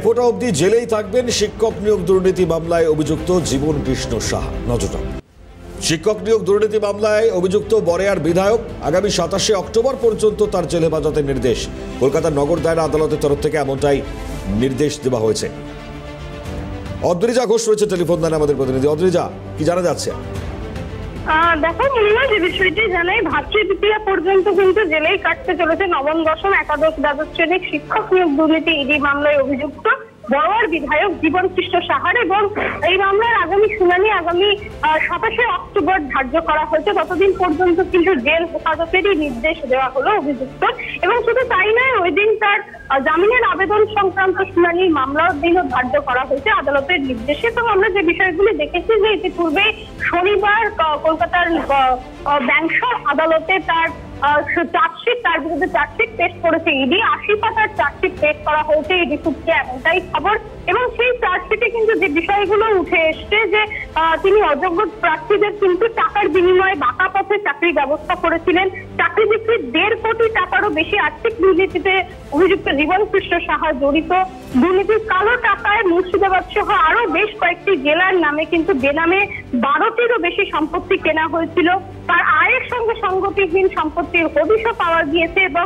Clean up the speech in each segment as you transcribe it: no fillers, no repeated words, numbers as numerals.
কোটা অবধি জেলেই থাকবেন শিক্ষক নিয়োগ দুর্নীতি মামলায় অভিযুক্ত জীবন কৃষ্ণ সাহা। নজর শিক্ষক নিয়োগ দুর্নীতি মামলায় অভিযুক্ত বরেয়ার বিধায়ক আগামী 27শে অক্টোবর পর্যন্ত তার জেল হেফাজতের নির্দেশ। কলকাতার নগর দায়রা আদালতের তরফ থেকে এমনটাই নির্দেশ দেওয়া হয়েছে। অদ্রিজা ঘোষ রয়েছে টেলিফোন লাইনে আমাদের প্রতিনিধি। অদ্রিজা, কি জানা যাচ্ছে? দেখো মূল্য যে বিষয়টি জানাই, ভাতৃদ্বিতীয়া পর্যন্ত কিন্তু জেলেই কাটতে চলেছে নবম, দশম, একাদশ, দ্বাদশ শ্রেণীর শিক্ষক নিয়োগ দুর্নীতি ইডি মামলায় অভিযুক্ত বড়োয়ার বিধায়ক জীবন কৃষ্ণ সাহার, এবং এই মামলার আগামী শুনানি আগামী 27শে অক্টোবর ধার্য করা হয়েছে। ততদিন পর্যন্ত কিন্তু জেল হেফাজতেরই নির্দেশ দেওয়া হলো অভিযুক্ত, এবং শুধু তাই নয়, ওই দিন তার জামিনের আবেদন সংক্রান্ত শুনানির মামলার দিনও ধার্য করা হয়েছে আদালতের নির্দেশে। তো আমরা যে বিষয়গুলি দেখেছি যে ইতিপূর্বে শনিবার কলকাতার ব্যাংশর আদালতে তার তার বিরুদ্ধে চার্জশিট পেশ করেছে ইডি। 80 পাতার চার্জশিট পেশ করা হয়েছে ইডি সূত্রে, এমনটাই খবর। এবং সেই চার্জশিটে কিন্তু যে বিষয়গুলো উঠে এসছে যে তিনি অযোগ্য প্রার্থীদের কিন্তু টাকার বিনিময়ে বাঁকা পথে চাকরি ব্যবস্থা করেছিলেন। চাকরি বিক্রির 1.5 কোটি টাকারও বেশি আর্থিক দুর্নীতিতে অভিযুক্ত জীবন কৃষ্ণ সাহা জড়িত। দুর্নীতির কালো টাকায় মুর্শিদাবাদ সহ আরো বেশ কয়েকটি জেলার নামে কিন্তু বেনামে 12টিরও বেশি সম্পত্তি কেনা হয়েছিল। তার আয়ের সঙ্গে সঙ্গতিহীন সম্পত্তির হদিশও পাওয়া গিয়েছে, এবং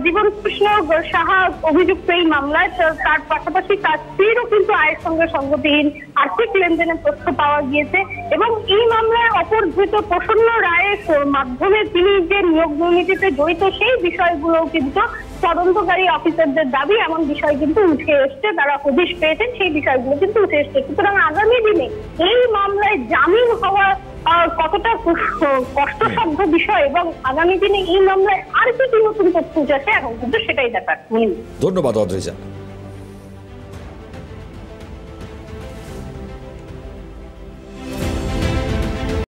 জীবন কৃষ্ণ সাহা অভিযুক্ত এই মামলায় তার পাশাপাশি তার স্ত্রীরও কিন্তু আয়ের সঙ্গে সঙ্গতিহীন আর্থিক লেনদেনের তথ্য পাওয়া গিয়েছে। এবং এই মামলায় অপরধৃত প্রসন্ন রায়ের মাধ্যমে তিনি যে নিয়োগ দুর্নীতিতে জড়িত সেই বিষয়গুলোও কিন্তু তদন্তকারী অফিসারদের দাবি এমন বিষয় কিন্তু উঠে এসছে, তারা হদিশ পেয়েছেন সেই বিষয়গুলো কিন্তু উঠে এসছে। সুতরাং আগামী দিনে এই মামলায় জামিন হওয়া কতটা কষ্টসাধ্য বিষয়, এবং আগামী দিনে এই মামলায় আর কি নতুন তথ্য উঠে আসে এখন কিন্তু সেটাই দেখার। ধন্যবাদ অদ্রিজা।